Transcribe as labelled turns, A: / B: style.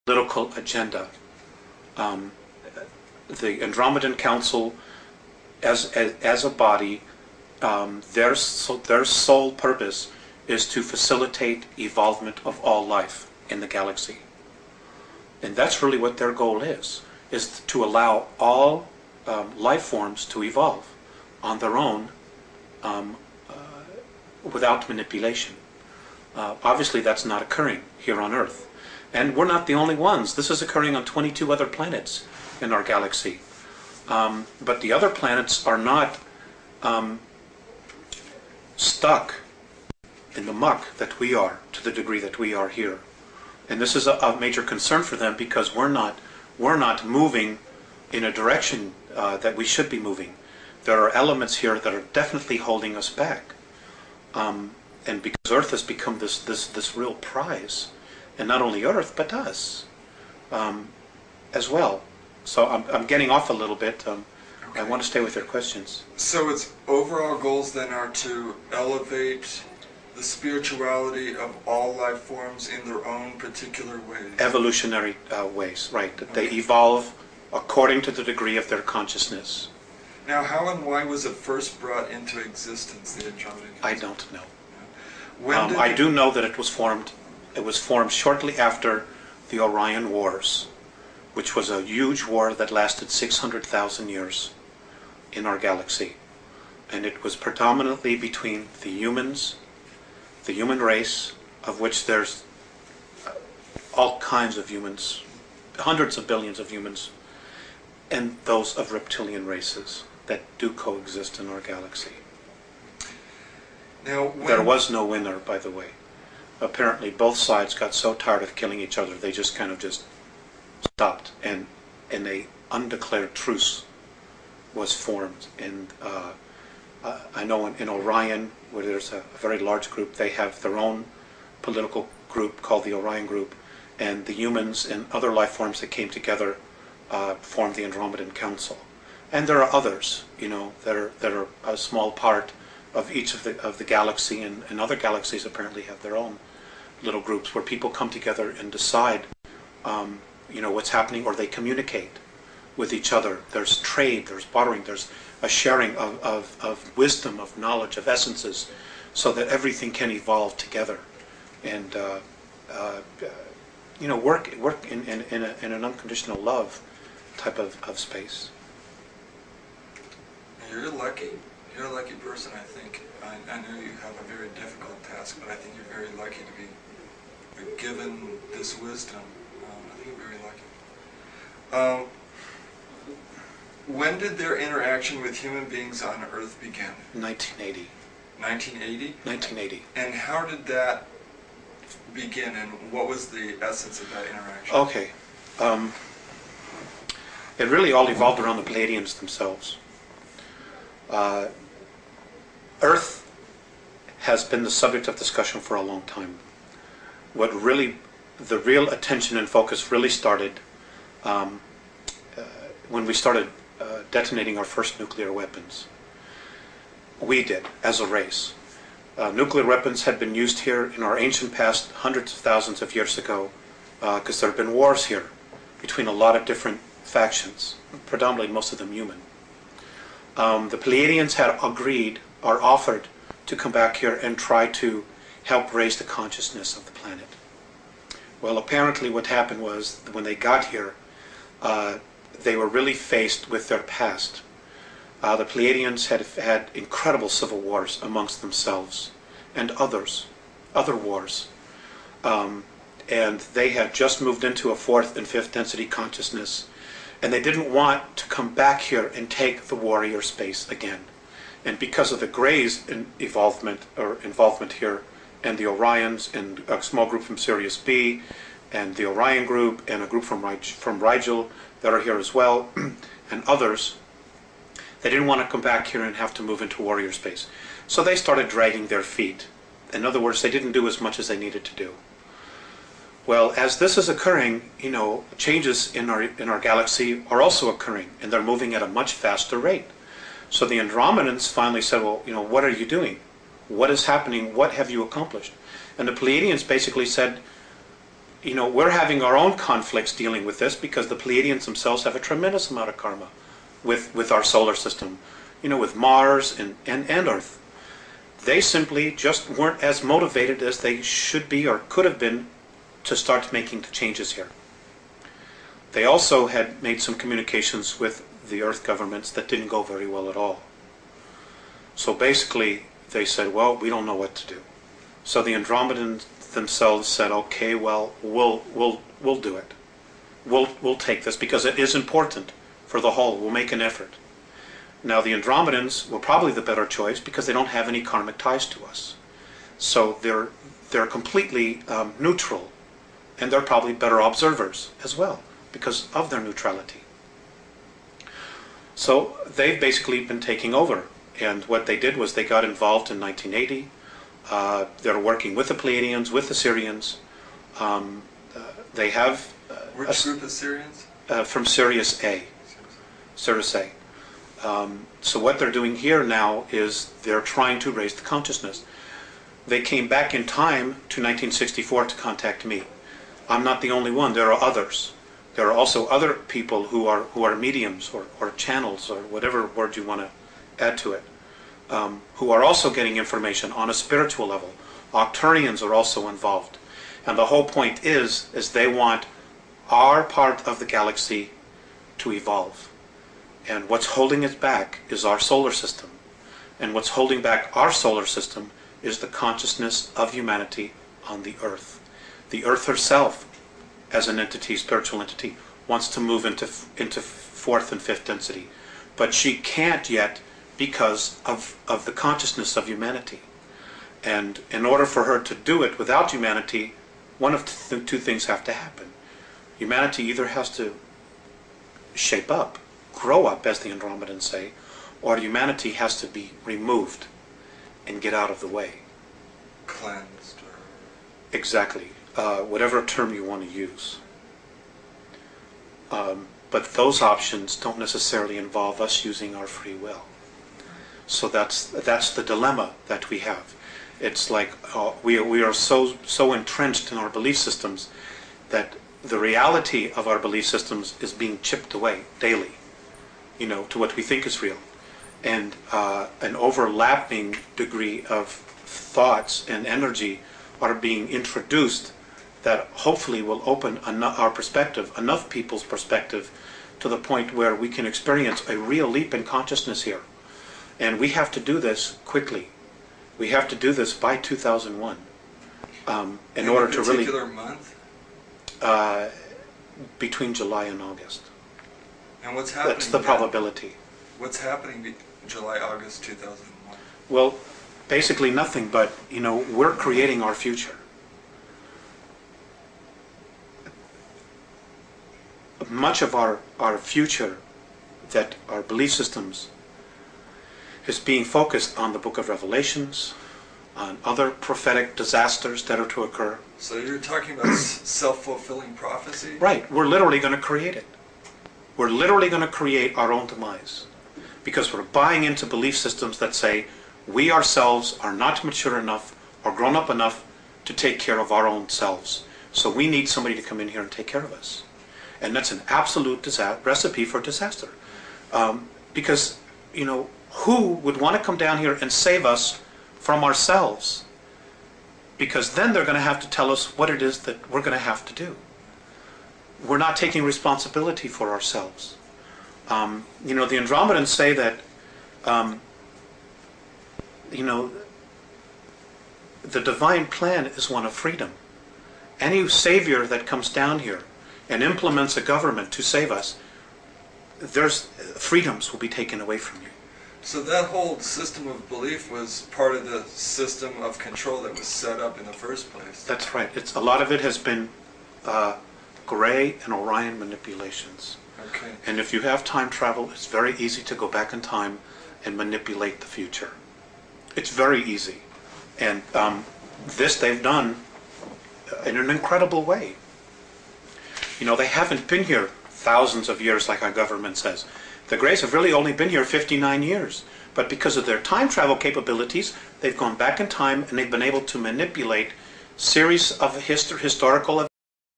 A: political agenda. The Andromedan Council, as a body, their sole purpose is to facilitate evolvement of all life in the galaxy. And that's really what their goal is to allow all life forms to evolve on their own without manipulation. Obviously that's not occurring here on Earth. And we're not the only ones. This is occurring on 22 other planets in our galaxy. But the other planets are not stuck in the muck that we are, to the degree that we are here. And this is a major concern for them, because we're not moving in a direction that we should be moving. There are elements here that are definitely holding us back. And because Earth has become this real prize, and not only Earth, but us as well. So I'm getting off a little bit. Okay. I want to stay with your questions.
B: So its overall goals then are to elevate the spirituality of all life forms in their own particular ways.
A: Evolutionary ways, right. Okay. They evolve according to the degree of their consciousness.
B: Now, how and why was it first brought into existence, the Andromedan Council?
A: I don't know. I do know that it was formed shortly after the Orion Wars, which was a huge war that lasted 600,000 years in our galaxy. And it was predominantly between the humans, the human race, of which there's all kinds of humans, hundreds of billions of humans, and those of reptilian races that do coexist in our galaxy.
B: Now,
A: there was no winner, by the way. Apparently both sides got so tired of killing each other, they just kind of stopped, and a undeclared truce was formed. And I know in Orion, where there's a very large group, they have their own political group called the Orion Group, and the humans and other life forms that came together formed the Andromedan Council. And there are others, you know, that are a small part of each of the galaxy, and other galaxies apparently have their own little groups where people come together and decide, you know, what's happening, or they communicate with each other. There's trade, there's bartering, there's a sharing of wisdom, of knowledge, of essences, so that everything can evolve together, and you know, work in an unconditional love type of space.
B: You're lucky. You're a lucky person, I think. I know you have a very difficult task, but I think you're very lucky to be given this wisdom. I think you're very lucky. When did their interaction with human beings on Earth begin?
A: 1980.
B: 1980?
A: 1980.
B: And how did that begin, and what was the essence of that interaction?
A: Okay. It really all evolved around the Pleiadians themselves. Earth has been the subject of discussion for a long time. The real attention and focus really started when we started detonating our first nuclear weapons. We did, as a race. Nuclear weapons had been used here in our ancient past hundreds of thousands of years ago, because there have been wars here between a lot of different factions, predominantly most of them human. The Pleiadians had agreed or offered to come back here and try to help raise the consciousness of the planet. Well, apparently what happened was, when they got here, they were really faced with their past. The Pleiadians had had incredible civil wars amongst themselves, and other wars. And they had just moved into a fourth and fifth density consciousness, and they didn't want to come back here and take the warrior space again. And because of the Greys' involvement here, and the Orions, and a small group from Sirius B, and the Orion group, and a group from Rigel that are here as well, and others, they didn't want to come back here and have to move into warrior space. So they started dragging their feet. In other words, they didn't do as much as they needed to do. Well, as this is occurring, you know, changes in our galaxy are also occurring, and they're moving at a much faster rate. So the Andromedans finally said, well, you know, what are you doing? What is happening? What have you accomplished? And the Pleiadians basically said, we're having our own conflicts dealing with this because the Pleiadians themselves have a tremendous amount of karma with our solar system, with Mars and Earth. They simply just weren't as motivated as they should be or could have been to start making the changes here. They also had made some communications with the Earth governments that didn't go very well at all. So basically, they said, well, we don't know what to do. So the Andromedans themselves said, okay, well, we'll do it. We'll take this because it is important for the whole. We'll make an effort. Now, the Andromedans were probably the better choice because they don't have any karmic ties to us. So they're completely neutral, and they're probably better observers as well because of their neutrality. So they've basically been taking over, and what they did was they got involved in 1980. They're working with the Pleiadians, with the Syrians. They have
B: which group of Syrians?
A: From Sirius A. Sirius A. So what they're doing here now is they're trying to raise the consciousness. They came back in time to 1964 to contact me. I'm not the only one. There are others. There are also other people who are mediums or channels or whatever word you want to add to it, who are also getting information on a spiritual level. Octurians are also involved. And the whole point is they want our part of the galaxy to evolve. And what's holding it back is our solar system. And what's holding back our solar system is the consciousness of humanity on the Earth. The Earth herself, as an entity, spiritual entity, wants to move into fourth and fifth density. But she can't yet because of the consciousness of humanity. And in order for her to do it without humanity, one of two things have to happen. Humanity either has to shape up, grow up, as the Andromedans say, or humanity has to be removed and get out of the way.
B: Cleansed.
A: Exactly. Whatever term you want to use. But those options don't necessarily involve us using our free will. So that's the dilemma that we have. It's like we are so entrenched in our belief systems that the reality of our belief systems is being chipped away daily, to what we think is real. And an overlapping degree of thoughts and energy are being introduced that hopefully will open our perspective, enough people's perspective, to the point where we can experience a real leap in consciousness here. And we have to do this quickly. We have to do this by 2001 in order to really...
B: particular month?
A: Between July and August.
B: And what's happening?
A: That's the probability.
B: What's happening July, August 2001?
A: Well, basically nothing, but, we're creating our future. Much of our future, that our belief systems, is being focused on the Book of Revelations, on other prophetic disasters that are to occur.
B: So you're talking about self-fulfilling prophecy?
A: Right. We're literally going to create it. We're literally going to create our own demise. Because we're buying into belief systems that say we ourselves are not mature enough or grown up enough to take care of our own selves. So we need somebody to come in here and take care of us. And that's an absolute recipe for disaster. Because, who would want to come down here and save us from ourselves? Because then they're going to have to tell us what it is that we're going to have to do. We're not taking responsibility for ourselves. The Andromedans say that, the divine plan is one of freedom. Any savior that comes down here and implements a government to save us, there's freedoms will be taken away from you.
B: So that whole system of belief was part of the system of control that was set up in the first place.
A: That's right. A lot of it has been Gray and Orion manipulations.
B: Okay.
A: And if you have time travel, it's very easy to go back in time and manipulate the future. It's very easy. And this they've done in an incredible way. They haven't been here thousands of years like our government says. The Greys have really only been here 59 years. But because of their time travel capabilities, they've gone back in time and they've been able to manipulate series of historical events